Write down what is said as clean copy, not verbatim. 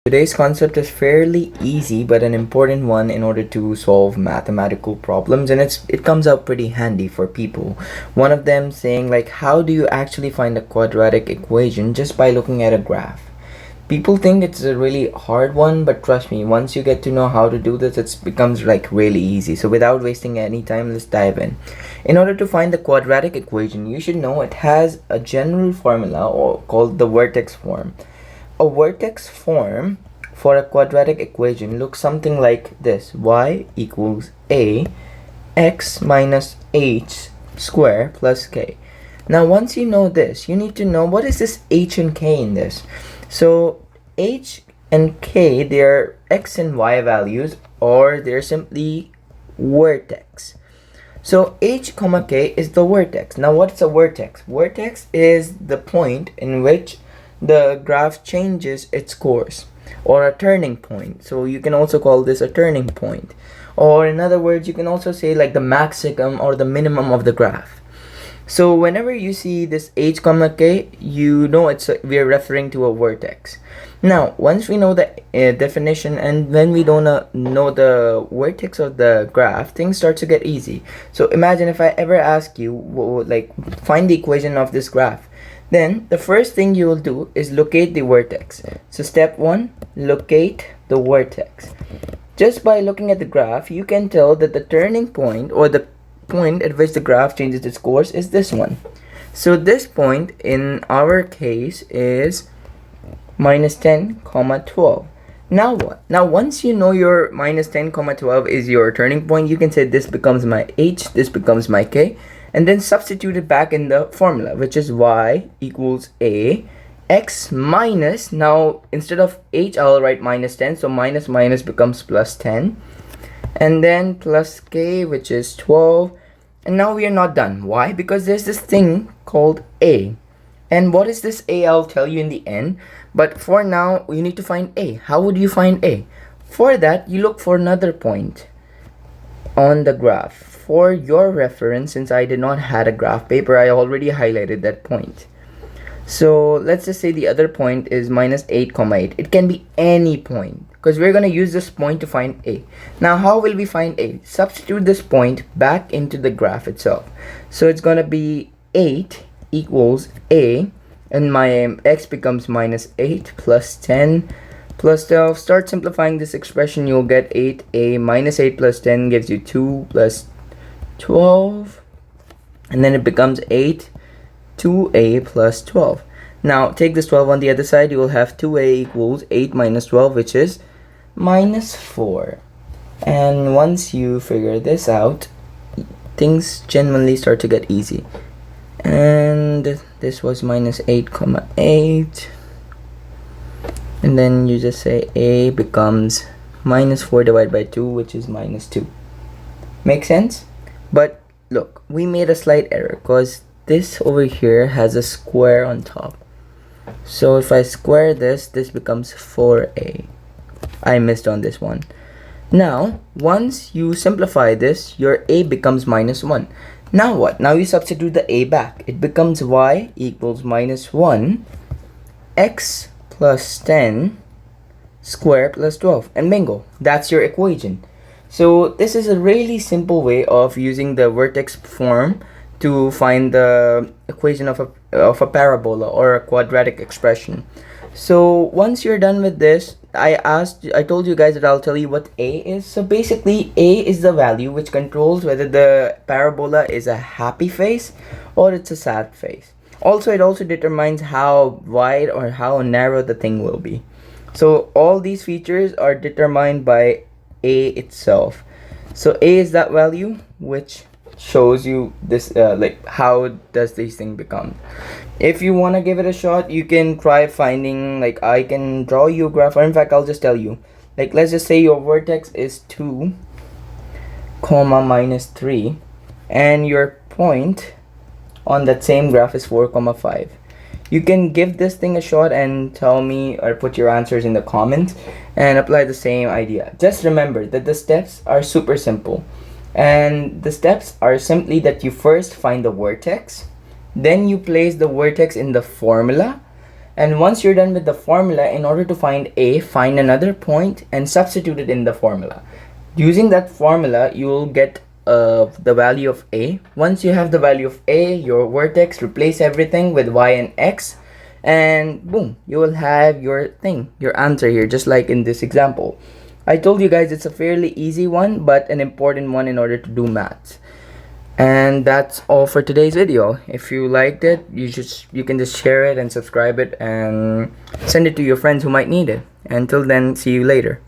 Today's concept is fairly easy but an important one in order to solve mathematical problems, and it comes out pretty handy for people. One of them saying like, how do you actually find a quadratic equation just by looking at a graph? People think it's a really hard one, but trust me, once you get to know how to do this, it becomes like really easy. So without wasting any time, let's dive in. In order to find the quadratic equation, you should know it has a general formula or called the vertex form. A vertex form for a quadratic equation looks something like this: y equals a x minus h square plus k. Now once you know this, you need to know what is this h and k in this. So h and k, they are x and y values, or they're simply vertex. So h comma k is the vertex. Now what's a vertex? Vertex is the point in which the graph changes its course, or a turning point. So you can also call this a turning point, or in other words, you can also say like the maximum or the minimum of the graph. So whenever you see this h comma k, you know we're referring to a vertex. Now once we know the definition, and when we don't know the vertex of the graph, things start to get easy. So imagine if I ever ask you like find the equation of this graph, then the first thing you will do is locate the vertex. So step 1, locate the vertex. Just by looking at the graph, you can tell that the turning point, or the point at which the graph changes its course, is this one. So this point in our case is minus 10 comma 12. Now what? Now once you know your minus 10 comma 12 is your turning point, you can say this becomes my h, this becomes my k, and then substitute it back in the formula, which is y equals a x minus, now instead of h I'll write minus 10, so minus minus becomes plus 10, and then plus k, which is 12. And now we are not done. Why? Because there's this thing called a, and what is this a? I'll tell you in the end, but for now you need to find a. How would you find a? For that, you look for another point on the graph. For your reference, since I did not had a graph paper, I already highlighted that point. So let's just say the other point is minus 8 comma 8. It can be any point, because we're going to use this point to find a. Now how will we find a? Substitute this point back into the graph itself. So it's going to be 8 equals a, and my x becomes minus 8 plus 10 plus 12. Start simplifying this expression, you'll get 8a minus 8 plus 10 gives you 2 plus 12, and then it becomes 8 2a plus 12. Now take this 12 on the other side, you will have 2a equals 8 minus 12, which is minus 4. And once you figure this out, things genuinely start to get easy. And this was minus 8 comma 8, and then you just say a becomes minus 4 divided by 2, which is minus 2. Make sense? But look, we made a slight error because this over here has a square on top. So if I square this, this becomes 4a. I missed on this one. Now once you simplify this, your a becomes minus 1. Now what? Now you substitute the a back. It becomes y equals minus 1 x plus 10 square plus 12, and bingo, that's your equation. So this is a really simple way of using the vertex form to find the equation of a parabola or a quadratic expression. So once you're done with this, I told you guys that I'll tell you what a is. So basically a is the value which controls whether the parabola is a happy face or it's a sad face. Also, it also determines how wide or how narrow the thing will be. So all these features are determined by a itself. So a is that value which shows you this like how does this thing become. If you want to give it a shot, you can try finding, like I can draw you a graph, or in fact I'll just tell you, like let's just say your vertex is 2 comma minus 3, and your point on that same graph is 4 comma 5. You can give this thing a shot and tell me, or put your answers in the comments and apply the same idea. Just remember that the steps are super simple, and the steps are simply that you first find the vertex, then you place the vertex in the formula, And once you're done with the formula, in order to find a, find another point and substitute it in the formula. Using that formula, you will get the value of a. Once you have the value of a, your vertex, replace everything with y and x, and boom, you will have your thing, your answer here, just like in this example. I told you guys it's a fairly easy one, but an important one in order to do maths. And that's all for today's video. If you liked it, you can just share it and subscribe it and send it to your friends who might need it. Until then, see you later.